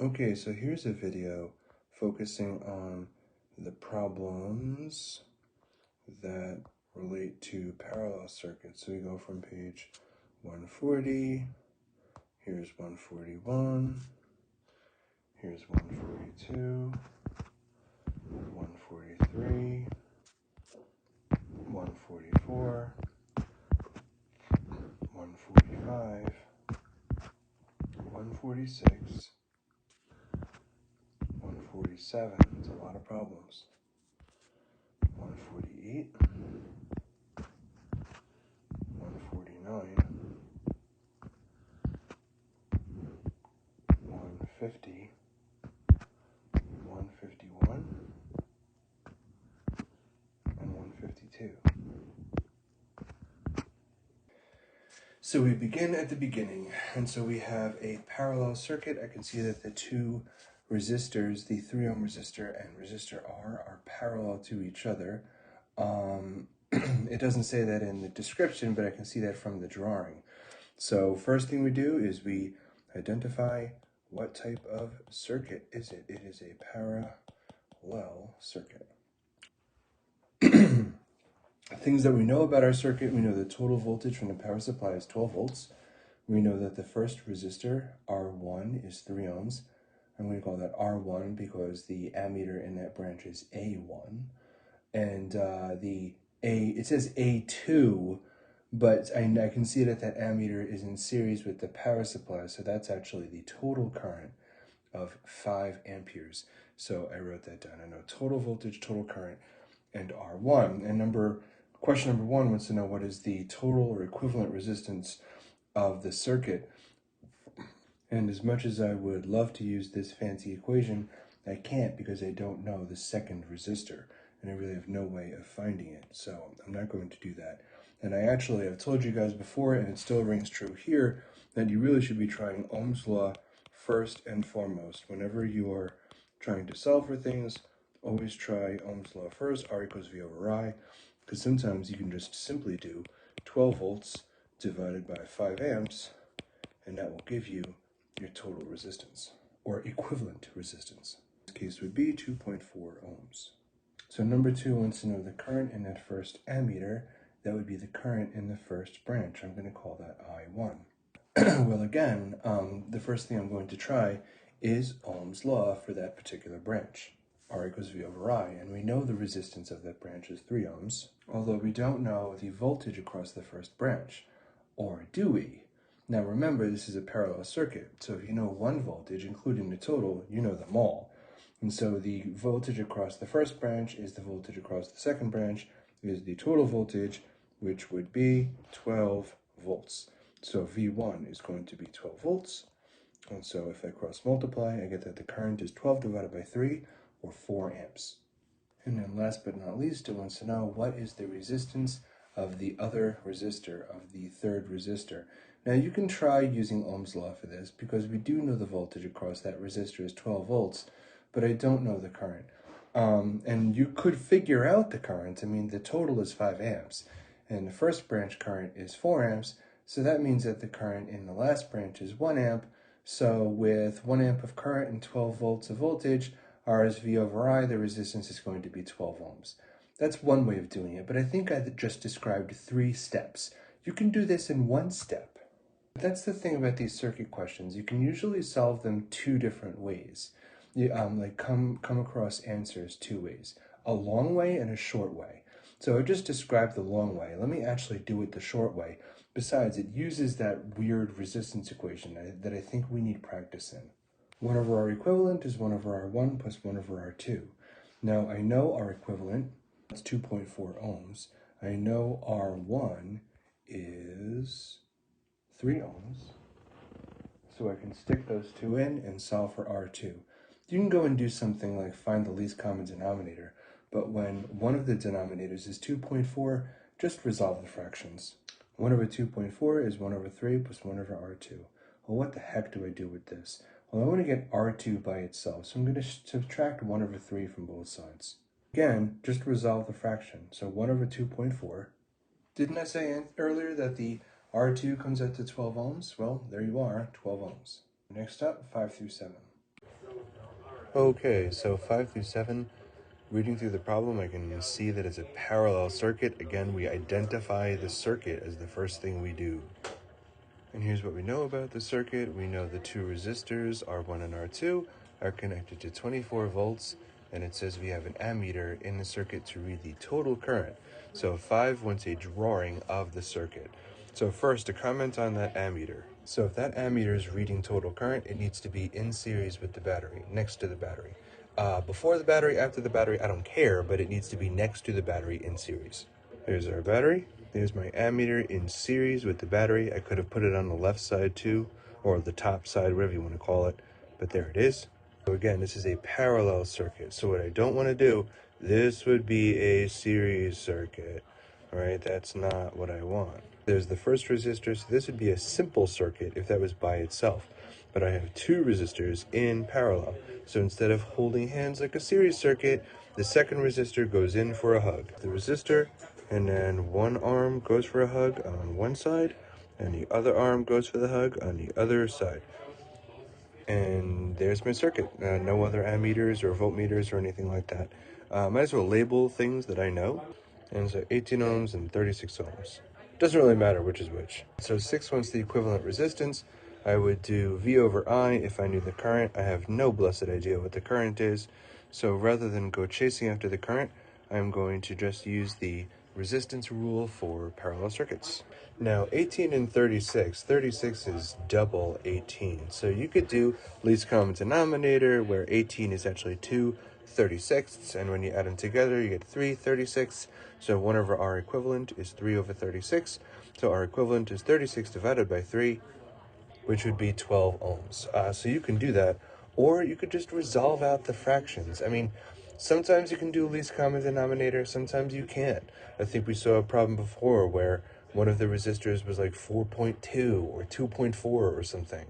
Okay, so here's a video focusing on the problems that relate to parallel circuits. So we go from page 140, here's 141, here's 142, 143, 144, 145, 146, 147, it's a lot of problems, 148, 149, 150, 151, and 152. So we begin at the beginning, and so we have a parallel circuit. I can see that the two resistors, the 3 ohm resistor and resistor R, are parallel to each other. It doesn't say that in the description, but I can see that from the drawing. So first thing we do is we identify what type of circuit is it. It is a parallel circuit. Things that we know about our circuit: we know the total voltage from the power supply is 12 volts. We know that the first resistor, R1, is 3 ohms. I'm going to call that R1 because the ammeter in that branch is A1. And it says A2, but I can see that that ammeter is in series with the power supply, so that's actually the total current of 5 amperes. So I wrote that down. I know total voltage, total current, and R1. And question number 1 wants to know what is the total or equivalent resistance of the circuit. And as much as I would love to use this fancy equation, I can't because I don't know the second resistor, and I really have no way of finding it, so I'm not going to do that. And I've told you guys before, and it still rings true here, that you really should be trying Ohm's law first and foremost. Whenever you are trying to solve for things, always try Ohm's law first, R equals V over I, because sometimes you can just simply do 12 volts divided by 5 amps, and that will give you your total resistance, or equivalent resistance. This case would be 2.4 ohms. So number 2 wants to know the current in that first ammeter. That would be the current in the first branch. I'm going to call that I1. Well, again, the first thing I'm going to try is Ohm's law for that particular branch. R equals V over I, and we know the resistance of that branch is 3 ohms, although we don't know the voltage across the first branch. Or do we? Now remember, this is a parallel circuit, so if you know one voltage, including the total, you know them all. And so the voltage across the first branch is the voltage across the second branch, is the total voltage, which would be 12 volts. So V1 is going to be 12 volts. And so if I cross multiply, I get that the current is 12 divided by 3, or 4 amps. And then last but not least, it wants to know what is the resistance of the other resistor, of the third resistor. Now you can try using Ohm's law for this, because we do know the voltage across that resistor is 12 volts, but I don't know the current. And you could figure out the current. I mean, the total is 5 amps, and the first branch current is 4 amps, so that means that the current in the last branch is 1 amp. So with 1 amp of current and 12 volts of voltage, R is V over I, the resistance is going to be 12 ohms. That's one way of doing it, but I think I just described 3 steps. You can do this in 1 step. That's the thing about these circuit questions. You can usually solve them 2 different ways. You come across answers 2 ways, a long way and a short way. So I just described the long way. Let me actually do it the short way. Besides, it uses that weird resistance equation that I think we need practice in. 1 over R equivalent is 1 over R1 plus 1 over R2. Now I know R equivalent, that's 2.4 ohms. I know R1 is 3 ohms. So I can stick those 2 in and solve for R2. You can go and do something like find the least common denominator, but when one of the denominators is 2.4, just resolve the fractions. 1 over 2.4 is 1 over 3 plus 1 over R2. Well, what the heck do I do with this? Well, I want to get R2 by itself, so I'm going to subtract 1 over 3 from both sides. Again, just resolve the fraction. So 1 over 2.4. Didn't I say earlier that the R2 comes out to 12 ohms? Well, there you are, 12 ohms. Next up, 5 through 7. Okay, so 5 through 7, reading through the problem, I can see that it's a parallel circuit. Again, we identify the circuit as the first thing we do. And here's what we know about the circuit. We know the two resistors, R1 and R2, are connected to 24 volts, and it says we have an ammeter in the circuit to read the total current. So 5 wants a drawing of the circuit. So first, a comment on that ammeter. So if that ammeter is reading total current, it needs to be in series with the battery, next to the battery. Before the battery, after the battery, I don't care, but it needs to be next to the battery in series. There's our battery. There's my ammeter in series with the battery. I could have put it on the left side too, or the top side, whatever you want to call it, but there it is. So again, this is a parallel circuit. So what I don't want to do, this would be a series circuit. All right, that's not what I want. There's the first resistor, so this would be a simple circuit if that was by itself. But I have two resistors in parallel. So instead of holding hands like a series circuit, the second resistor goes in for a hug. The resistor, and then one arm goes for a hug on one side, and the other arm goes for the hug on the other side. And there's my circuit. No other ammeters or voltmeters or anything like that. Might as well label things that I know. And so 18 ohms and 36 ohms. Doesn't really matter which is which. So 6 wants the equivalent resistance. I would do V over I if I knew the current. I have no blessed idea what the current is. So rather than go chasing after the current, I'm going to just use the resistance rule for parallel circuits. Now 18 and 36, 36 is double 18. So you could do least common denominator where 18 is actually 2 36ths, and when you add them together you get 3 36. So 1 over R equivalent is 3 over 36. So R equivalent is 36 divided by 3, which would be 12 ohms. So you can do that, or you could just resolve out the fractions. I mean, sometimes you can do least common denominator, sometimes you can't. I think we saw a problem before where one of the resistors was like 4.2 or 2.4 or something.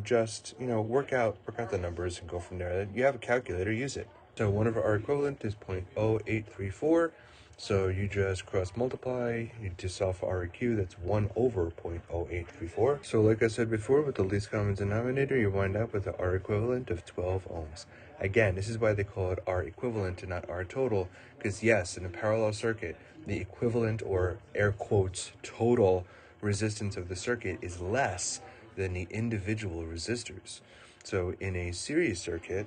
Just, work out the numbers and go from there. You have a calculator, use it. So 1 over R equivalent is 0.0834. So you just cross multiply, you just solve for REQ, that's 1 over 0.0834. So like I said before, with the least common denominator, you wind up with the R equivalent of 12 ohms. Again, this is why they call it R equivalent and not R total, because yes, in a parallel circuit, the equivalent, or air quotes, total resistance of the circuit is less than the individual resistors. So in a series circuit,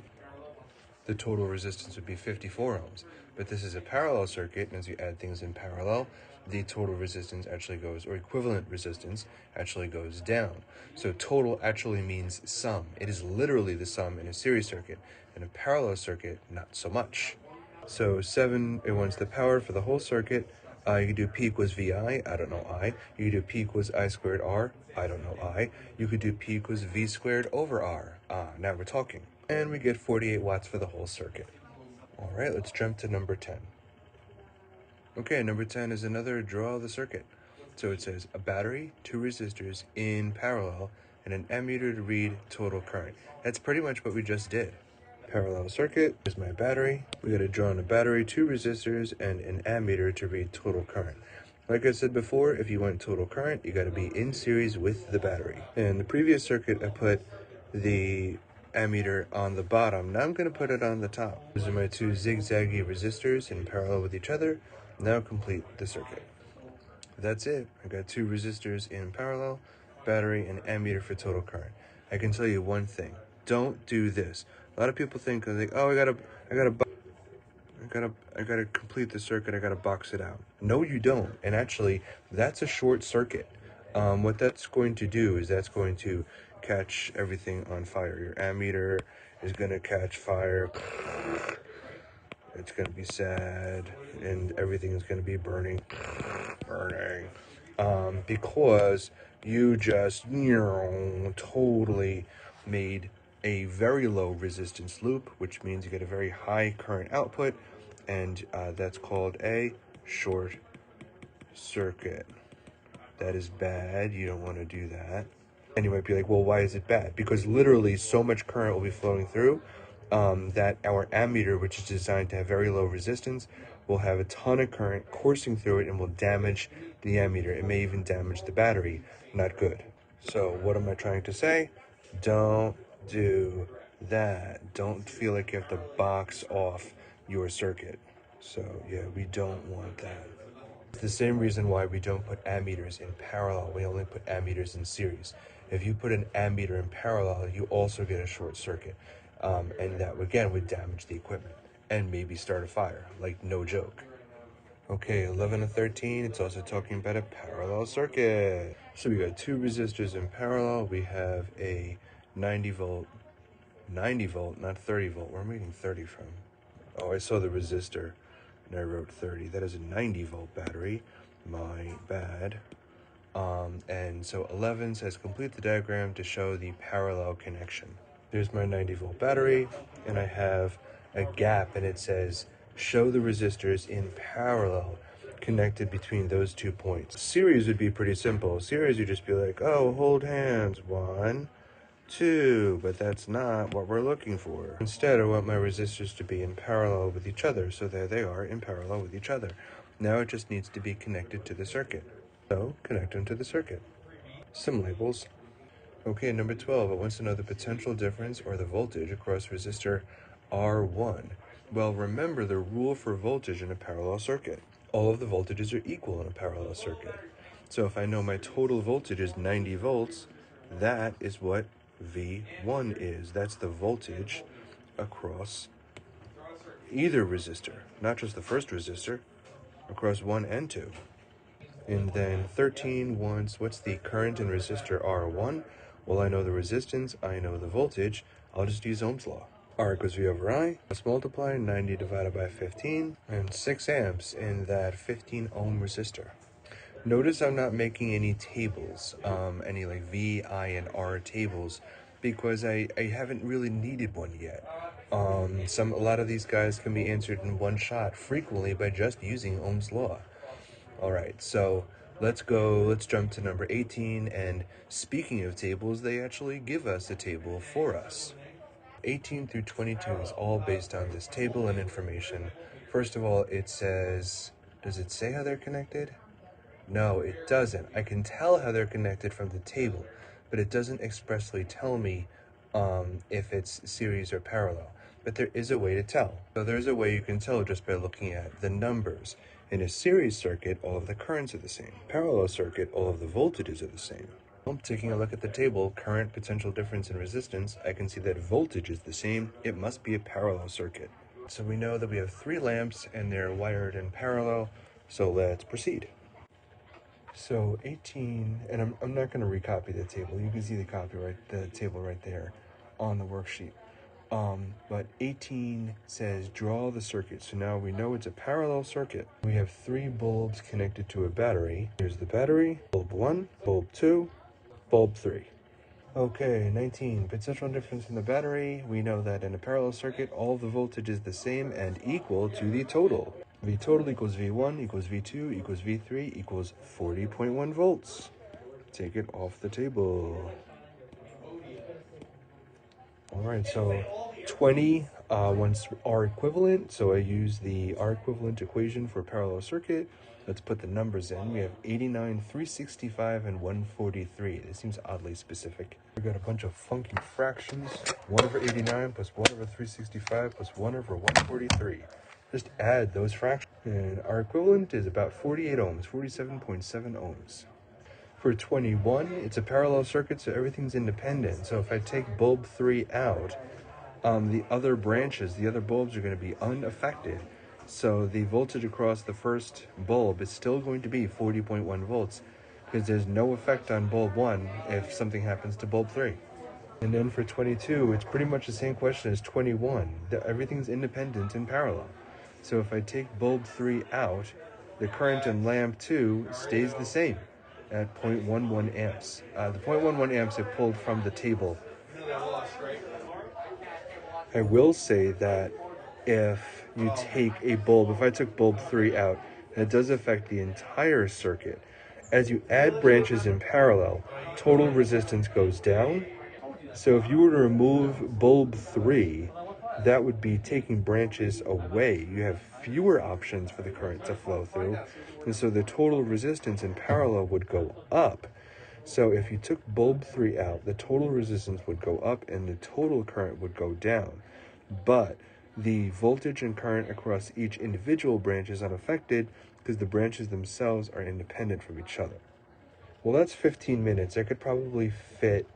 the total resistance would be 54 ohms. But this is a parallel circuit, and as you add things in parallel, the total resistance actually goes, or equivalent resistance actually goes down. So total actually means sum. It is literally the sum in a series circuit. In a parallel circuit, not so much. So 7, it wants the power for the whole circuit. You could do P equals VI, I don't know I. You could do P equals I squared R, I don't know I. You could do P equals V squared over R. Now we're talking. And we get 48 watts for the whole circuit. All right, let's jump to number 10. Okay, number 10 is another draw of the circuit. So it says a battery, two resistors in parallel, and an ammeter to read total current. That's pretty much what we just did. Parallel circuit is my battery. We got to draw on a battery, two resistors, and an ammeter to read total current. Like I said before, if you want total current, you got to be in series with the battery. In the previous circuit, I put the ammeter on the bottom. Now I'm going to put it on the top. These are my two zigzaggy resistors in parallel with each other. Now complete the circuit. That's it. I got two resistors in parallel, battery, and ammeter for total current. I can tell you one thing: don't do this. A lot of people think, like, oh, I gotta complete the circuit. I gotta box it out. No, you don't. And actually, that's a short circuit. What that's going to do is that's going to catch everything on fire. Your ammeter is gonna catch fire. It's gonna be sad, and everything is gonna be burning, because you just totally made a very low resistance loop, which means you get a very high current output, and that's called a short circuit. That is bad. You don't want to do that. And you might be like, well, why is it bad? Because literally so much current will be flowing through that our ammeter, which is designed to have very low resistance, will have a ton of current coursing through it and will damage the ammeter. It may even damage the battery. Not good. So what am I trying to say? Don't do that don't feel like you have to box off your circuit. So yeah, we don't want that. It's the same reason why we don't put ammeters in parallel. We only put ammeters in series. If you put an ammeter in parallel, you also get a short circuit. And that, again, would damage the equipment and maybe start a fire, like no joke. Okay, 11 and 13, it's also talking about a parallel circuit. So we got two resistors in parallel. We have a 90 volt, not 30 volt. Where am I getting 30 from? Oh, I saw the resistor and I wrote 30. That is a 90 volt battery. My bad. And so 11 says complete the diagram to show the parallel connection. There's my 90 volt battery, and I have a gap, and it says show the resistors in parallel connected between those 2 points. Series would be pretty simple. Series would just be like, oh, hold hands, 1, 2, but that's not what we're looking for. Instead, I want my resistors to be in parallel with each other, so there they are in parallel with each other. Now it just needs to be connected to the circuit. So, connect them to the circuit. Some labels. Okay, number 12, it wants to know the potential difference or the voltage across resistor R1. Well, remember the rule for voltage in a parallel circuit. All of the voltages are equal in a parallel circuit. So if I know my total voltage is 90 volts, that is what V1 is. That's the voltage across either resistor, not just the first resistor, across 1 and 2. And then 13 wants, what's the current in resistor R1? Well, I know the resistance, I know the voltage. I'll just use Ohm's law. R equals V over I. Let's multiply 90 divided by 15, and 6 amps in that 15 ohm resistor. Notice I'm not making any tables, any like V, I, and R tables, because I haven't really needed one yet. A lot of these guys can be answered in one shot frequently by just using Ohm's law. All right, so let's jump to number 18, and speaking of tables, they actually give us a table for us. 18 through 22 is all based on this table and information. First of all, it says, does it say how they're connected? No, it doesn't. I can tell how they're connected from the table, but it doesn't expressly tell me if it's series or parallel. But there is a way to tell. So there's a way you can tell just by looking at the numbers. In a series circuit, all of the currents are the same. Parallel circuit, all of the voltages are the same. Taking a look at the table, current, potential difference, and resistance, I can see that voltage is the same. It must be a parallel circuit. So we know that we have 3 lamps and they're wired in parallel. So let's proceed. So 18, and I'm not going to recopy the table. You can see the table right there on the worksheet. But 18 says draw the circuit. So now we know it's a parallel circuit. We have 3 bulbs connected to a battery. Here's the battery, bulb 1, bulb 2, bulb 3. Okay, 19, potential difference in the battery. We know that in a parallel circuit, all the voltage is the same and equal to the total. V total equals V1 equals V2 equals V3 equals 40.1 volts. Take it off the table. All right, so 20 wants R equivalent, so I use the R equivalent equation for a parallel circuit. Let's put the numbers in. We have 89, 365, and 143. This seems oddly specific. We've got a bunch of funky fractions. 1 over 89 plus 1 over 365 plus 1 over 143. Just add those fractions. And our equivalent is about 48 ohms, 47.7 ohms. For 21, it's a parallel circuit, so everything's independent. So if I take bulb 3 out, the other branches, the other bulbs are going to be unaffected. So the voltage across the first bulb is still going to be 40.1 volts because there's no effect on bulb 1 if something happens to bulb 3. And then for 22, it's pretty much the same question as 21. Everything's independent in parallel. So if I take bulb 3 out, the current in lamp 2 stays the same at 0.11 amps. The 0.11 amps I pulled from the table. I will say that if you take a bulb, if I took bulb 3 out, it does affect the entire circuit. As you add branches in parallel, total resistance goes down. So if you were to remove bulb 3, that would be taking branches away. You have fewer options for the current to flow through, and so the total resistance in parallel would go up. So if you took bulb 3 out, the total resistance would go up and the total current would go down. But the voltage and current across each individual branch is unaffected because the branches themselves are independent from each other. Well, that's 15 minutes. I could probably fit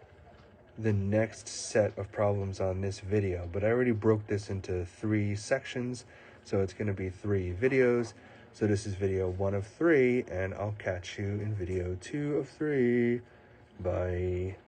the next set of problems on this video, but I already broke this into 3 sections, so it's going to be 3 videos. So this is video 1 of 3, and I'll catch you in video 2 of 3. Bye.